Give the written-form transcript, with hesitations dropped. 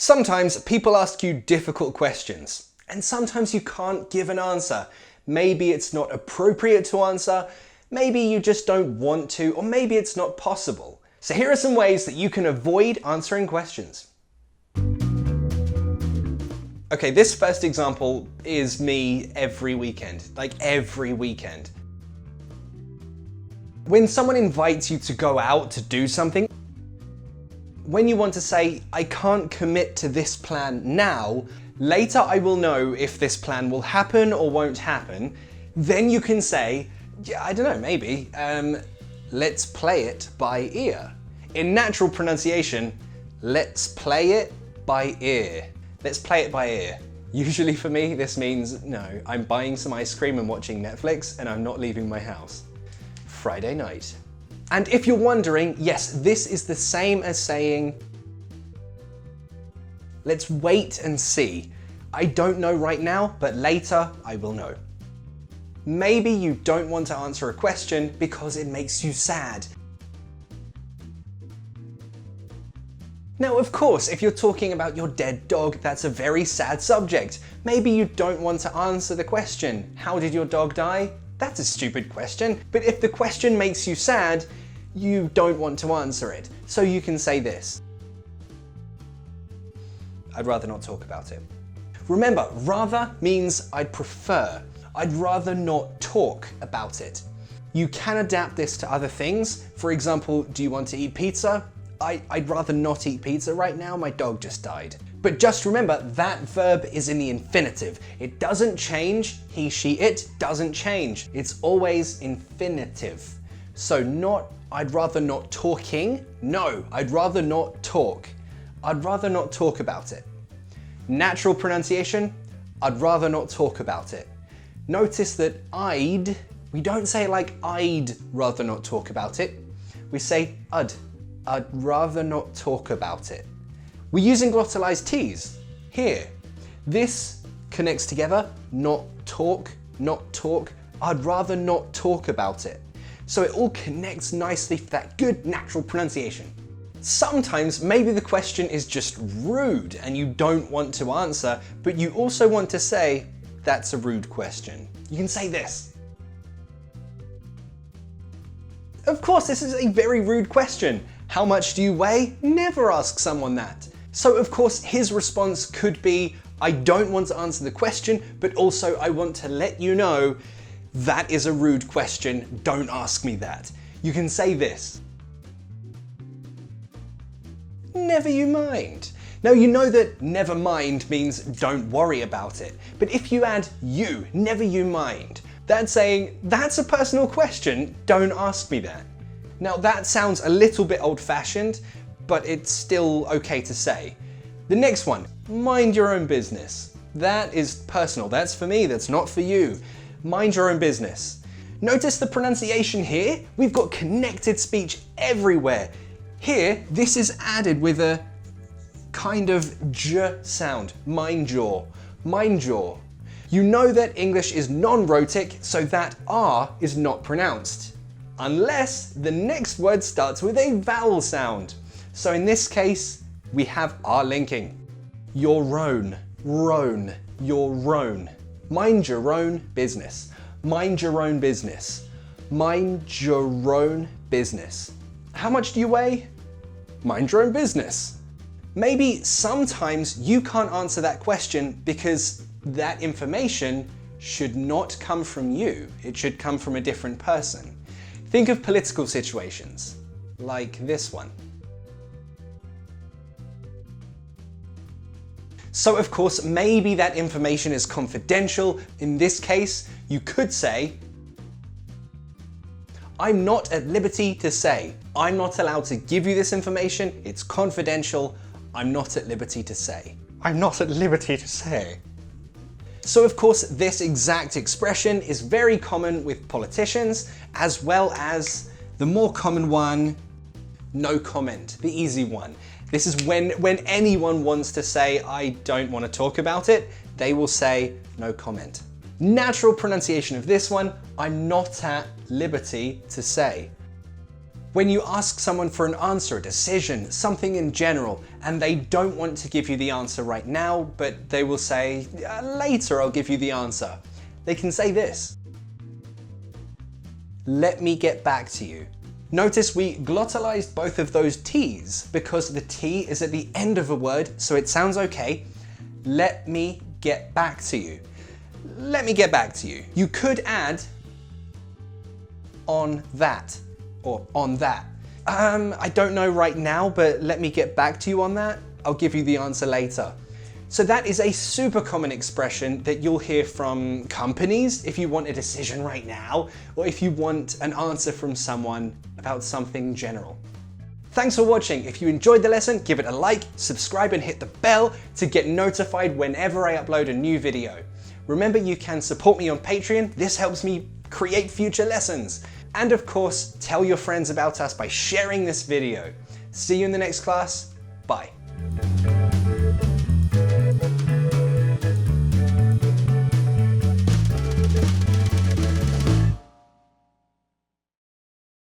Sometimes people ask you difficult questions, and sometimes you can't give an answer. Maybe it's not appropriate to answer, maybe you just don't want to, or maybe it's not possible. So here are some ways that you can avoid answering questions. Okay, this first example is me every weekend, like every weekend. When someone invites you to go out to do something, when you want to say, I can't commit to this plan now, later I will know if this plan will happen or won't happen, then you can say, yeah, I don't know, maybe, let's play it by ear. In natural pronunciation, let's play it by ear. Let's play it by ear. Usually for me, this means, no, I'm buying some ice cream and watching Netflix and I'm not leaving my house. Friday night. And if you're wondering, yes, this is the same as saying, let's wait and see. I don't know right now, but later I will know. Maybe you don't want to answer a question because it makes you sad. Now, of course, if you're talking about your dead dog, that's a very sad subject. Maybe you don't want to answer the question, how did your dog die? That's a stupid question. But if the question makes you sad, you don't want to answer it. So you can say this. I'd rather not talk about it. Remember, rather means I'd prefer. I'd rather not talk about it. You can adapt this to other things. For example, do you want to eat pizza? I'd rather not eat pizza right now, my dog just died. But just remember, that verb is in the infinitive. It doesn't change, he, she, it doesn't change. It's always infinitive. So not, I'd rather not talking. No, I'd rather not talk. I'd rather not talk about it. Natural pronunciation, I'd rather not talk about it. Notice that we don't say it like I'd rather not talk about it. We say I'd rather not talk about it. We're using glottalized T's here. This connects together, not talk, I'd rather not talk about it. So it all connects nicely for that good natural pronunciation. Sometimes maybe the question is just rude and you don't want to answer, but you also want to say, that's a rude question. You can say this. Of course, this is a very rude question. How much do you weigh? Never ask someone that. So of course, his response could be, I don't want to answer the question, but also I want to let you know that is a rude question. Don't ask me that. You can say this. Never you mind. Now you know that never mind means don't worry about it. But if you add you, never you mind, that's saying that's a personal question, don't ask me that. Now that sounds a little bit old-fashioned, but it's still okay to say. The next one, mind your own business. That is personal, that's for me, that's not for you. Mind your own business. Notice the pronunciation here? We've got connected speech everywhere. Here, this is added with a kind of j sound, mind your. You know that English is non-rhotic, so that R is not pronounced. Unless the next word starts with a vowel sound. So in this case, we have R linking. Your own, roan, your own. Mind your own business. Mind your own business. Mind your own business. How much do you weigh? Mind your own business. Maybe sometimes you can't answer that question because that information should not come from you. It should come from a different person. Think of political situations, like this one. So of course, maybe that information is confidential. In this case, you could say, I'm not at liberty to say. I'm not allowed to give you this information. It's confidential. I'm not at liberty to say. I'm not at liberty to say. So of course, this exact expression is very common with politicians, as well as the more common one, no comment, the easy one. This is when anyone wants to say, I don't want to talk about it, they will say, no comment. Natural pronunciation of this one, I'm not at liberty to say. When you ask someone for an answer, a decision, something in general, and they don't want to give you the answer right now, but they will say, later I'll give you the answer. They can say this: let me get back to you. Notice we glottalized both of those T's because the T is at the end of a word, so it sounds okay. Let me get back to you. Let me get back to you. You could add on that or on that. I don't know right now, but let me get back to you on that. I'll give you the answer later. So that is a super common expression that you'll hear from companies if you want a decision right now, or if you want an answer from someone about something general. Thanks for watching. If you enjoyed the lesson, give it a like, subscribe and hit the bell to get notified whenever I upload a new video. Remember, you can support me on Patreon. This helps me create future lessons. And of course, tell your friends about us by sharing this video. See you in the next class. Bye.